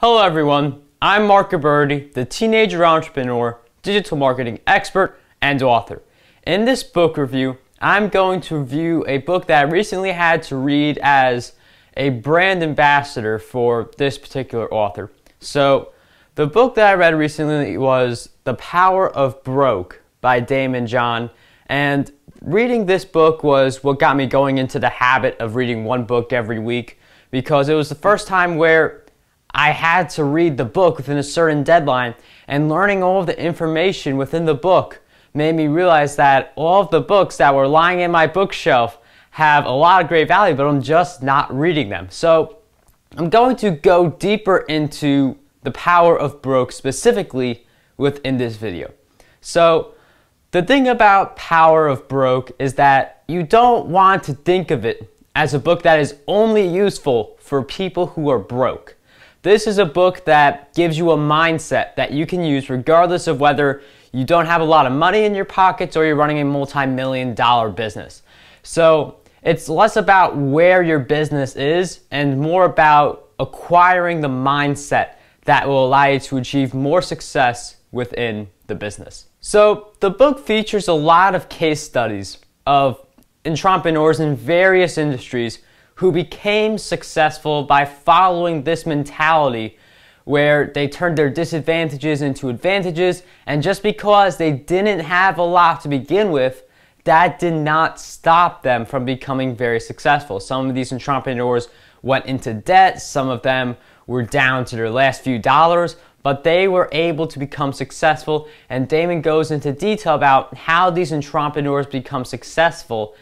Hello everyone, I'm Mark Gabberty, the teenager entrepreneur, digital marketing expert, and author. In this book review, I'm going to review a book that I recently had to read as a brand ambassador for this particular author. So, the book that I read recently was The Power of Broke by Daymond John, and reading this book was what got me going into the habit of reading one book every week, because it was the first time where I had to read the book within a certain deadline, and learning all of the information within the book made me realize that all of the books that were lying in my bookshelf have a lot of great value, but I'm just not reading them. So I'm going to go deeper into The Power of Broke specifically within this video. So the thing about Power of Broke is that you don't want to think of it as a book that is only useful for people who are broke. This is a book that gives you a mindset that you can use regardless of whether you don't have a lot of money in your pockets or you're running a multi-million-dollar business. So it's less about where your business is and more about acquiring the mindset that will allow you to achieve more success within the business. So the book features a lot of case studies of entrepreneurs in various industries who became successful by following this mentality where they turned their disadvantages into advantages, and just because they didn't have a lot to begin with, that did not stop them from becoming very successful. Some of these entrepreneurs went into debt, some of them were down to their last few dollars, but they were able to become successful, and Daymond goes into detail about how these entrepreneurs become successful.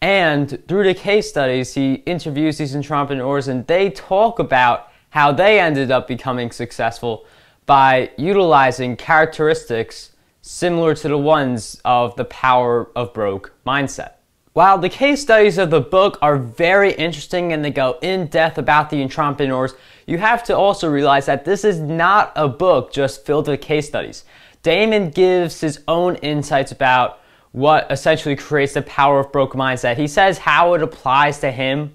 And through the case studies, he interviews these entrepreneurs and they talk about how they ended up becoming successful by utilizing characteristics similar to the ones of the Power of Broke mindset. While the case studies of the book are very interesting and they go in depth about the entrepreneurs, you have to also realize that this is not a book just filled with case studies. Daymond gives his own insights about what essentially creates the Power of Broke mindset. He says how it applies to him,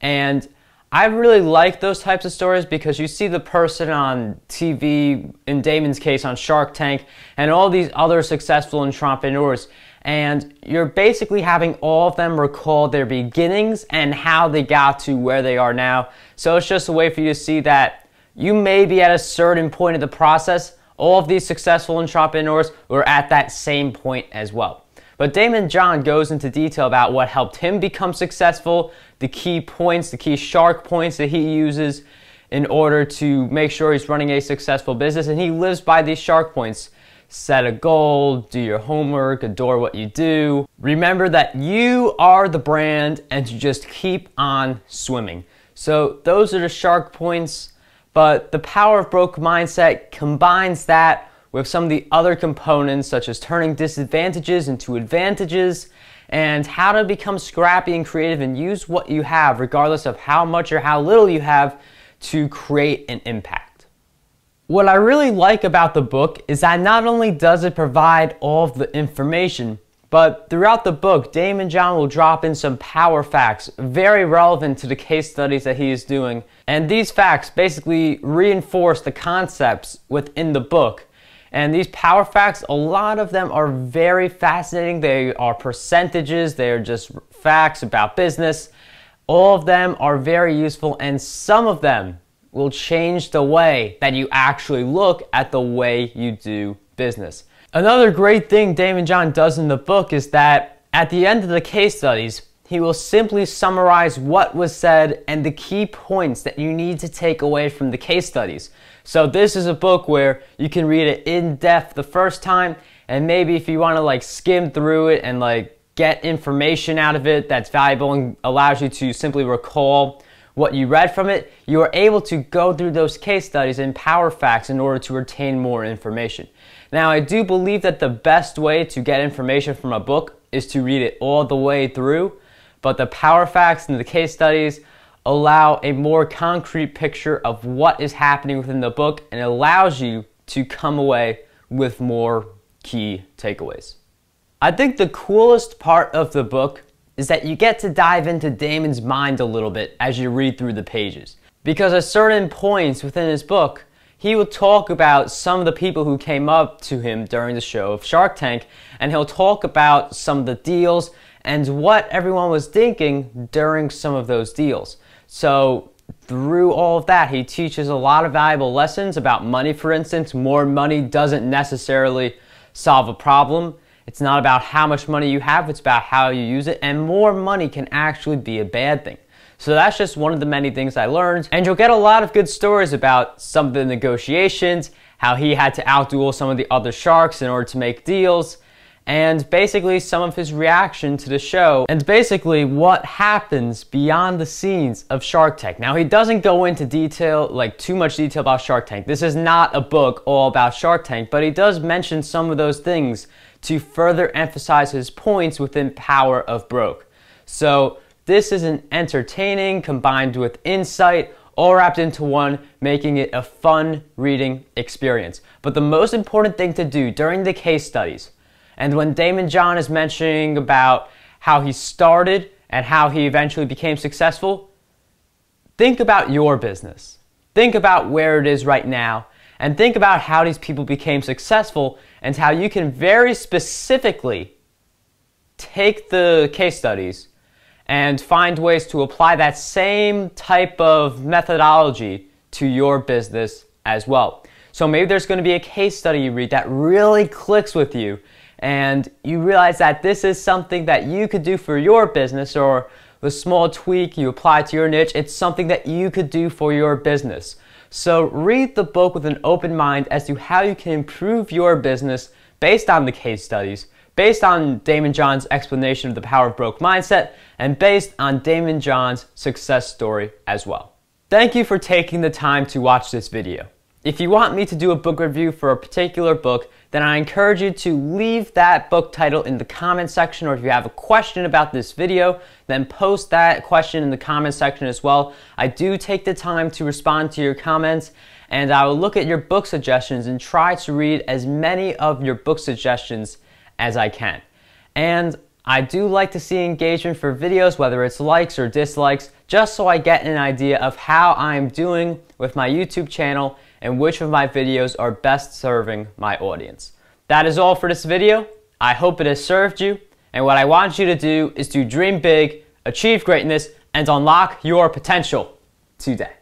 and I really like those types of stories because you see the person on TV, in Daymond's case on Shark Tank, and all these other successful entrepreneurs, and you're basically having all of them recall their beginnings and how they got to where they are now. So it's just a way for you to see that you may be at a certain point of the process. All of these successful entrepreneurs were at that same point as well. But Daymond John goes into detail about what helped him become successful, the key points, the key shark points that he uses in order to make sure he's running a successful business, and he lives by these shark points. Set a goal, do your homework, adore what you do. Remember that you are the brand and to just keep on swimming. So those are the shark points, but the Power of Broke mindset combines that with some of the other components such as turning disadvantages into advantages and how to become scrappy and creative and use what you have regardless of how much or how little you have to create an impact. What I really like about the book is that not only does it provide all of the information, but throughout the book, Daymond John will drop in some power facts very relevant to the case studies that he is doing. And these facts basically reinforce the concepts within the book. And these power facts, a lot of them are very fascinating. They are percentages, they are just facts about business. All of them are very useful, and some of them will change the way that you actually look at the way you do business. Another great thing Daymond John does in the book is that at the end of the case studies, he will simply summarize what was said and the key points that you need to take away from the case studies. So this is a book where you can read it in depth the first time, and maybe if you want to like skim through it and like get information out of it that's valuable and allows you to simply recall what you read from it, you are able to go through those case studies and power facts in order to retain more information. Now, I do believe that the best way to get information from a book is to read it all the way through, but the power facts and the case studies allow a more concrete picture of what is happening within the book and allows you to come away with more key takeaways. I think the coolest part of the book is that you get to dive into Daymond's mind a little bit as you read through the pages. Because at certain points within his book, he will talk about some of the people who came up to him during the show of Shark Tank, and he'll talk about some of the deals and what everyone was thinking during some of those deals. So through all of that, he teaches a lot of valuable lessons about money. For instance, more money doesn't necessarily solve a problem. It's not about how much money you have, it's about how you use it, and more money can actually be a bad thing. So that's just one of the many things I learned, and you'll get a lot of good stories about some of the negotiations, how he had to outduel some of the other sharks in order to make deals, and basically some of his reaction to the show, and basically what happens beyond the scenes of Shark Tank. Now, he doesn't go into detail, like too much detail about Shark Tank. This is not a book all about Shark Tank, but he does mention some of those things to further emphasize his points within Power of Broke. So this is an entertaining combined with insight, all wrapped into one, making it a fun reading experience. But the most important thing to do during the case studies, and when Daymond John is mentioning about how he started and how he eventually became successful, think about your business. Think about where it is right now, and think about how these people became successful and how you can very specifically take the case studies and find ways to apply that same type of methodology to your business as well. So maybe there's going to be a case study you read that really clicks with you, and you realize that this is something that you could do for your business, or a small tweak you apply to your niche, it's something that you could do for your business. So read the book with an open mind as to how you can improve your business based on the case studies, based on Daymond John's explanation of the Power of Broke mindset, and based on Daymond John's success story as well. Thank you for taking the time to watch this video. If you want me to do a book review for a particular book, then I encourage you to leave that book title in the comment section, or if you have a question about this video, then post that question in the comment section as well. I do take the time to respond to your comments, and I will look at your book suggestions and try to read as many of your book suggestions as I can. And I do like to see engagement for videos, whether it's likes or dislikes, just so I get an idea of how I'm doing with my YouTube channel and which of my videos are best serving my audience. That is all for this video. I hope it has served you, and what I want you to do is to dream big, achieve greatness, and unlock your potential today.